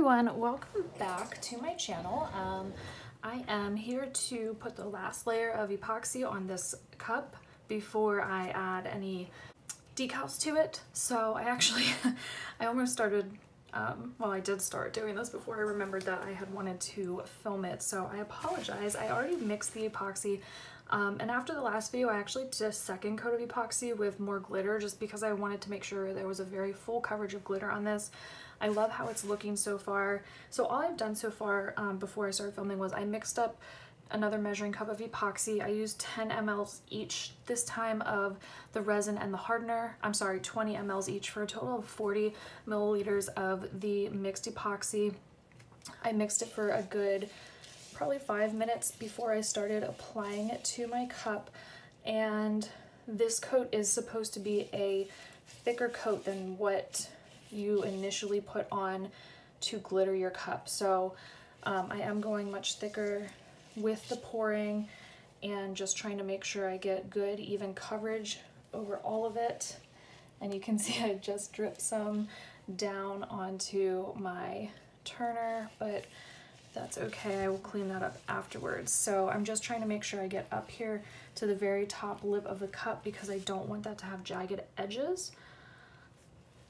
everyone, welcome back to my channel. I am here to put the last layer of epoxy on this cup before I add any decals to it. So I actually, I almost started, well, I did start doing this before I remembered that I had wanted to film it. So I apologize. I already mixed the epoxy. And after the last video, I actually did a second coat of epoxy with more glitter just because I wanted to make sure there was a very full coverage of glitter on this. I love how it's looking so far. So all I've done so far before I started filming was I mixed up another measuring cup of epoxy. I used 10 mLs each this time of the resin and the hardener. I'm sorry, 20 mLs each for a total of 40 milliliters of the mixed epoxy. I mixed it for a good probably 5 minutes before I started applying it to my cup, and this coat is supposed to be a thicker coat than what you initially put on to glitter your cup. So I am going much thicker with the pouring and just trying to make sure I get good even coverage over all of it. And you can see I just dripped some down onto my turner, but that's okay, I will clean that up afterwards. So I'm just trying to make sure I get up here to the very top lip of the cup because I don't want that to have jagged edges.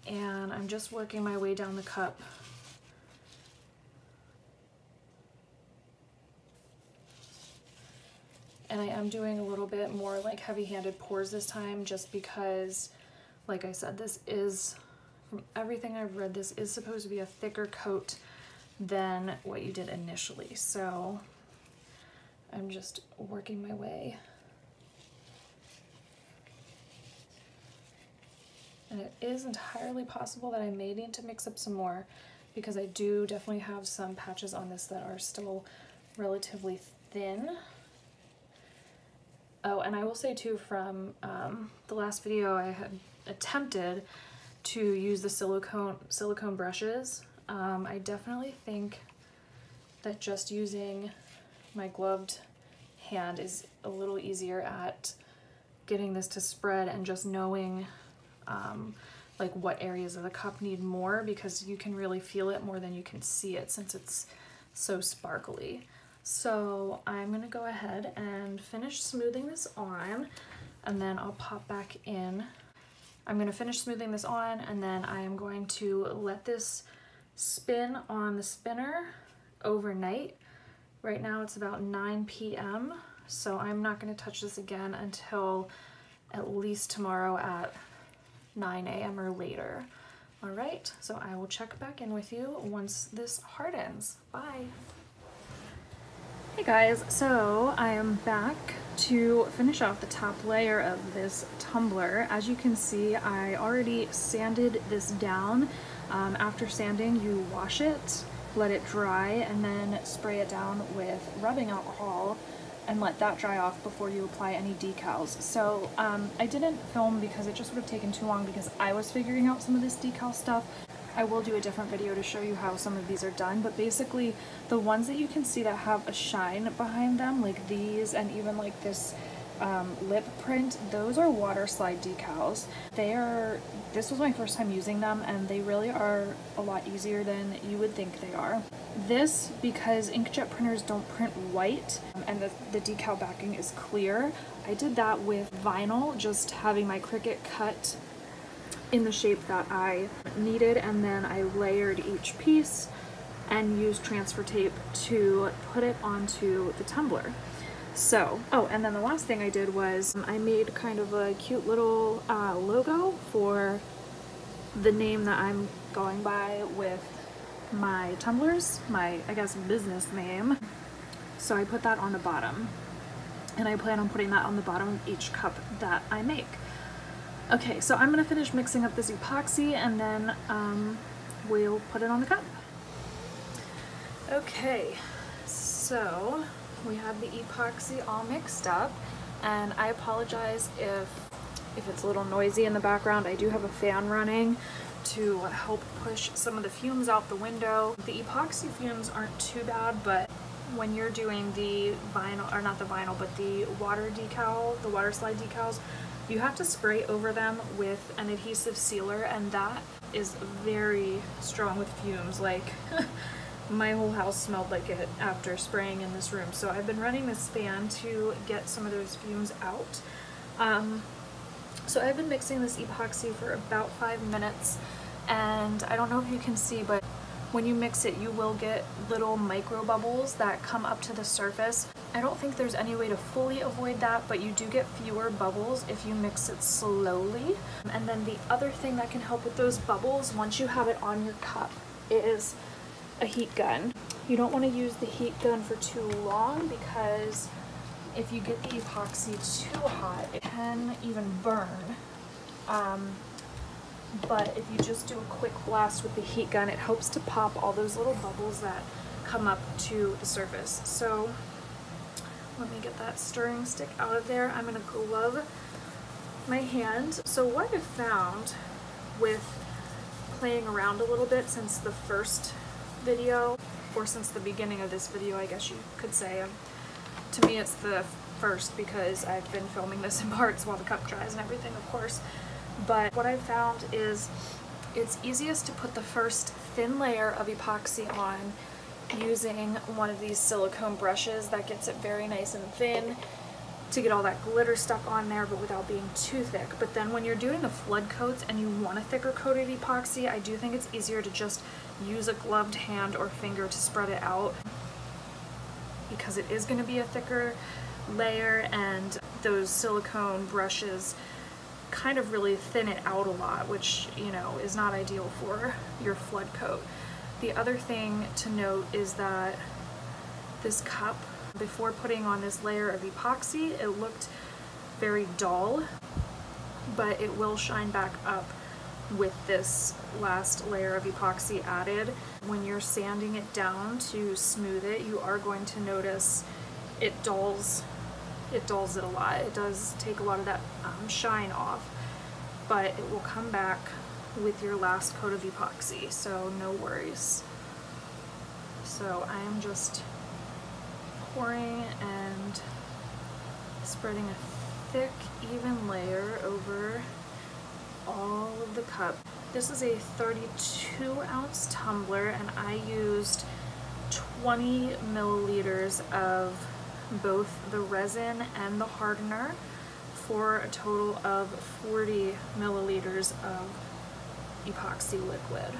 And I'm just working my way down the cup. And I am doing a little bit more like heavy-handed pours this time just because, like I said, this is, from everything I've read, this is supposed to be a thicker coat than what you did initially. So I'm just working my way. And it is entirely possible that I may need to mix up some more because I do definitely have some patches on this that are still relatively thin. Oh, and I will say too, from the last video, I had attempted to use the silicone brushes. I definitely think that just using my gloved hand is a little easier at getting this to spread and just knowing like what areas of the cup need more, because you can really feel it more than you can see it since it's so sparkly. So I'm gonna go ahead and finish smoothing this on, and then I'll pop back in. I'm gonna finish smoothing this on, and then I am going to let this spin on the spinner overnight. Right now it's about 9 p.m. so I'm not going to touch this again until at least tomorrow at 9 a.m. or later. All right, so I will check back in with you once this hardens. Bye. Hey guys, so I am back to finish off the top layer of this tumbler. As you can see, I already sanded this down. After sanding, you wash it, let it dry, and then spray it down with rubbing alcohol and let that dry off before you apply any decals. So I didn't film because it just would have taken too long because I was figuring out some of this decal stuff. I will do a different video to show you how some of these are done, but basically the ones that you can see that have a shine behind them, like these and even like this lip print, those are water slide decals. This was my first time using them, and they really are a lot easier than you would think they are. This, because inkjet printers don't print white and the decal backing is clear, I did that with vinyl, just having my Cricut cut in the shape that I needed, and then I layered each piece and used transfer tape to put it onto the tumbler. So, oh, and then the last thing I did was I made kind of a cute little logo for the name that I'm going by with my tumblers, my, I guess, business name. So I put that on the bottom, and I plan on putting that on the bottom of each cup that I make. Okay, so I'm gonna finish mixing up this epoxy, and then we'll put it on the cup. Okay, so we have the epoxy all mixed up, and I apologize if it's a little noisy in the background. I do have a fan running to help push some of the fumes out the window. The epoxy fumes aren't too bad, but when you're doing the vinyl, or not the vinyl, but the water decal, the water slide decals, you have to spray over them with an adhesive sealer, and that is very strong with fumes. Like my whole house smelled like it after spraying in this room. So I've been running this fan to get some of those fumes out. So I've been mixing this epoxy for about 5 minutes, and I don't know if you can see, but when you mix it, you will get little micro bubbles that come up to the surface. I don't think there's any way to fully avoid that, but you do get fewer bubbles if you mix it slowly. And then the other thing that can help with those bubbles, once you have it on your cup, is a heat gun. You don't want to use the heat gun for too long, because if you get the epoxy too hot, it can even burn. But if you just do a quick blast with the heat gun, it helps to pop all those little bubbles that come up to the surface. So let me get that stirring stick out of there. I'm gonna glove my hand. So what I've found with playing around a little bit since the first video, or since the beginning of this video, I guess you could say, to me it's the first because I've been filming this in parts while the cup dries and everything, of course. But what I've found is it's easiest to put the first thin layer of epoxy on using one of these silicone brushes that gets it very nice and thin to get all that glitter stuff on there, but without being too thick. But then when you're doing the flood coats and you want a thicker coated epoxy, I do think it's easier to just use a gloved hand or finger to spread it out, because it is going to be a thicker layer, and those silicone brushes kind of really thin it out a lot, which, you know, is not ideal for your flood coat. The other thing to note is that this cup, before putting on this layer of epoxy, it looked very dull, but it will shine back up with this last layer of epoxy added. When you're sanding it down to smooth it, you are going to notice it dulls it a lot. It does take a lot of that shine off, but it will come back with your last coat of epoxy, so no worries. So I am just pouring and spreading a thick, even layer over all of the cup. This is a 32-ounce tumbler, and I used 20 milliliters of both the resin and the hardener for a total of 40 milliliters of epoxy liquid.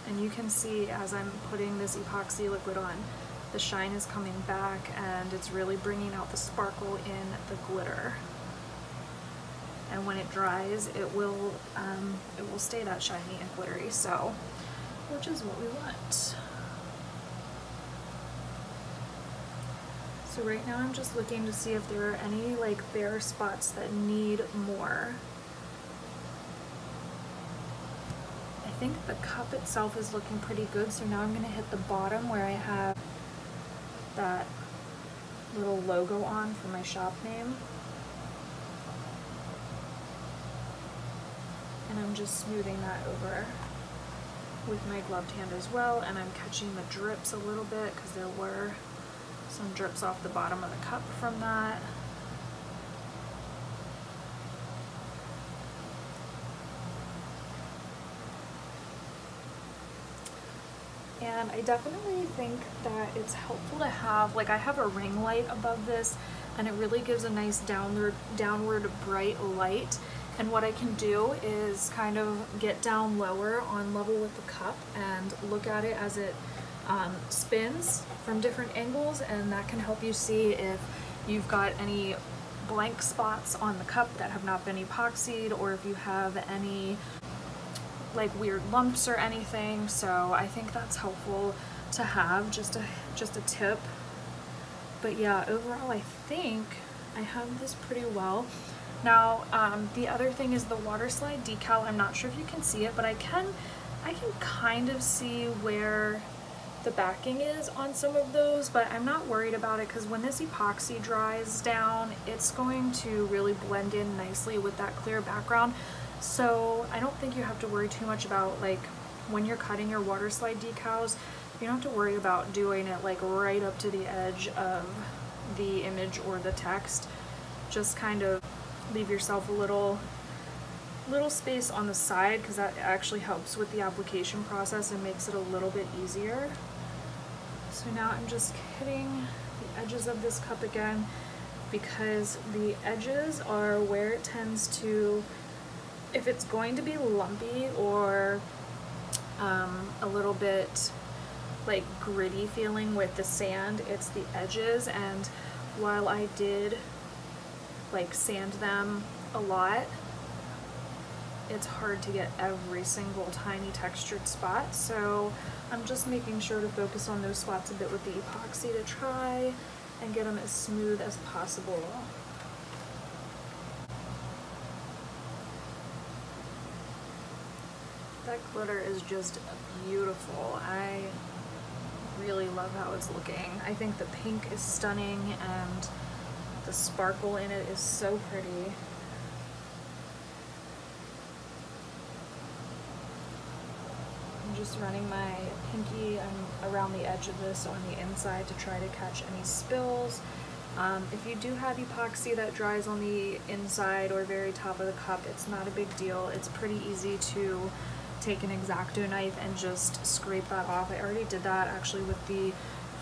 And you can see as I'm putting this epoxy liquid on, the shine is coming back and it's really bringing out the sparkle in the glitter. And when it dries, it will stay that shiny and glittery, so, which is what we want. So right now I'm just looking to see if there are any like bare spots that need more. I think the cup itself is looking pretty good, so now I'm going to hit the bottom where I have that little logo on for my shop name. And I'm just smoothing that over with my gloved hand as well, and I'm catching the drips a little bit because there were some drips off the bottom of the cup from that. And I definitely think that it's helpful to have, like, I have a ring light above this, and it really gives a nice downward bright light. And what I can do is kind of get down lower on level with the cup and look at it as it spins from different angles, and that can help you see if you've got any blank spots on the cup that have not been epoxied, or if you have any like weird lumps or anything. So I think that's helpful to have, just a tip. But yeah, overall I think I have this pretty well. Now the other thing is the water slide decal. I'm not sure if you can see it, but I can kind of see where the backing is on some of those, but I'm not worried about it because when this epoxy dries down, it's going to really blend in nicely with that clear background. So I don't think you have to worry too much about, like, when you're cutting your water slide decals, You don't have to worry about doing it like right up to the edge of the image or the text. Just kind of leave yourself a little space on the side, because that actually helps with the application process and makes it a little bit easier. So now I'm just hitting the edges of this cup again, because the edges are where it tends to, if it's going to be lumpy or a little bit like gritty feeling with the sand, it's the edges. And while I did like sand them a lot, it's hard to get every single tiny textured spot, so I'm just making sure to focus on those spots a bit with the epoxy to try and get them as smooth as possible. That glitter is just beautiful. I really love how it's looking. I think the pink is stunning and the sparkle in it is so pretty. I'm just running my pinky around the edge of this on the inside to try to catch any spills. If you do have epoxy that dries on the inside or very top of the cup, it's not a big deal. It's pretty easy to take an X-Acto knife and just scrape that off. I already did that actually with the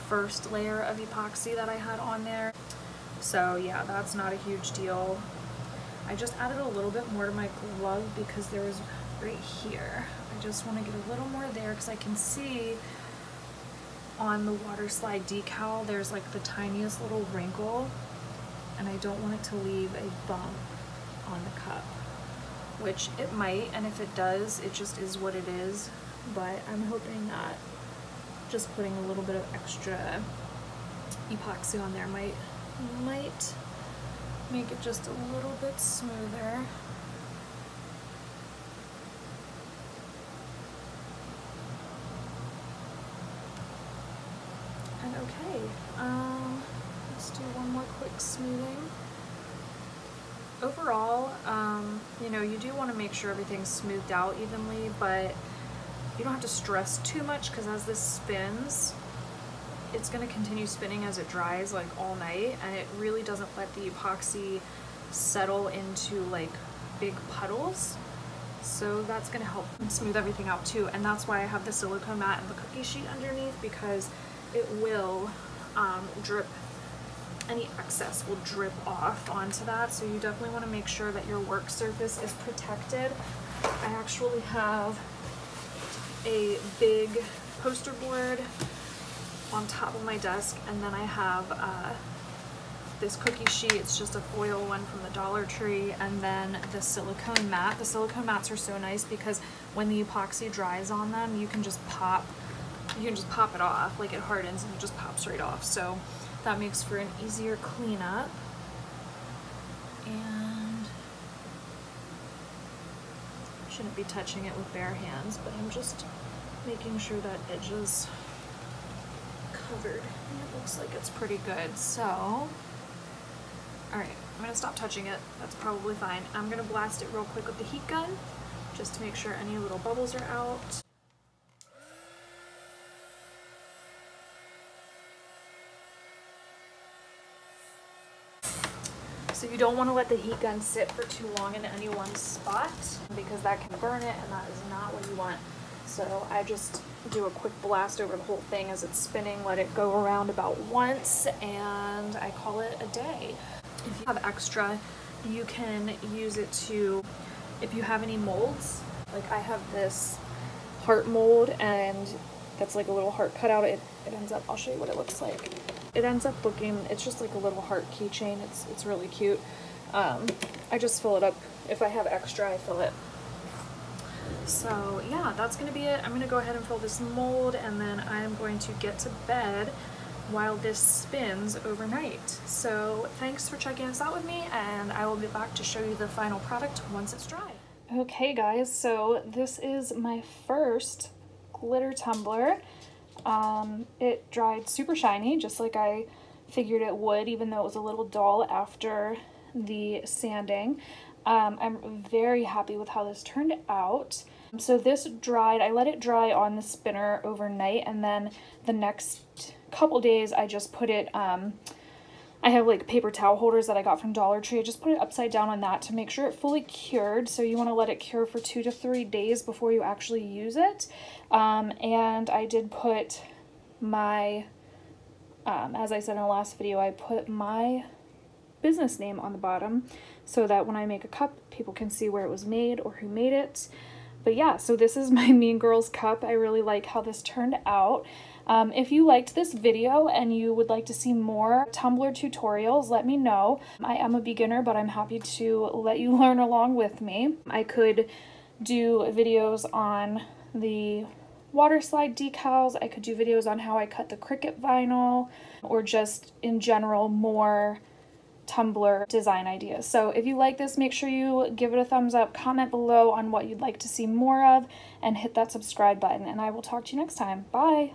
first layer of epoxy that I had on there. So yeah, that's not a huge deal. I just added a little bit more to my glove because there was right here. I just want to get a little more there because I can see on the water slide decal there's like the tiniest little wrinkle, and I don't want it to leave a bump on the cup, which it might, and if it does, it just is what it is. But I'm hoping that just putting a little bit of extra epoxy on there might make it just a little bit smoother. And okay, let's do one more quick smoothing. Overall, you know, you do want to make sure everything's smoothed out evenly, but you don't have to stress too much, because as this spins, it's going to continue spinning as it dries like all night, and it really doesn't let the epoxy settle into like big puddles. So that's going to help smooth everything out too, and that's why I have the silicone mat and the cookie sheet underneath, because it will drip. Any excess will drip off onto that, so you definitely want to make sure that your work surface is protected. I actually have a big poster board on top of my desk, and then I have this cookie sheet. It's just a foil one from the Dollar Tree, and then the silicone mat. The silicone mats are so nice because when the epoxy dries on them, you can just pop it off, like it hardens and it just pops right off. So that makes for an easier cleanup. And I shouldn't be touching it with bare hands, but I'm just making sure that edge is covered, and it looks like it's pretty good. So, all right, I'm gonna stop touching it. That's probably fine. I'm gonna blast it real quick with the heat gun just to make sure any little bubbles are out. So you don't want to let the heat gun sit for too long in any one spot, because that can burn it, and that is not what you want. So I just do a quick blast over the whole thing as it's spinning, let it go around about once, and I call it a day. If you have extra, you can use it to, if you have any molds, like I have this heart mold, and that's like a little heart cutout. It ends up, I'll show you what it looks like. It ends up looking, it's just like a little heart keychain. It's really cute. I just fill it up. If I have extra, I fill it. So yeah, that's gonna be it. I'm gonna go ahead and fill this mold, and then I'm going to get to bed while this spins overnight. So thanks for checking this out with me, and I will be back to show you the final product once it's dry. Okay guys, so this is my first glitter tumbler. It dried super shiny, just like I figured it would, even though it was a little dull after the sanding. I'm very happy with how this turned out. So this dried, I let it dry on the spinner overnight, and then the next couple days I just put it, I have like paper towel holders that I got from Dollar Tree. I just put it upside down on that to make sure it fully cured. So you want to let it cure for 2 to 3 days before you actually use it. And I did put my, as I said in the last video, I put my business name on the bottom so that when I make a cup, people can see where it was made or who made it. But yeah, so this is my Mean Girls cup. I really like how this turned out. If you liked this video and you would like to see more tumbler tutorials, let me know. I am a beginner, but I'm happy to let you learn along with me. I could do videos on the water slide decals. I could do videos on how I cut the Cricut vinyl, or just in general more tumbler design ideas. So if you like this, make sure you give it a thumbs up, comment below on what you'd like to see more of, and hit that subscribe button. And I will talk to you next time. Bye!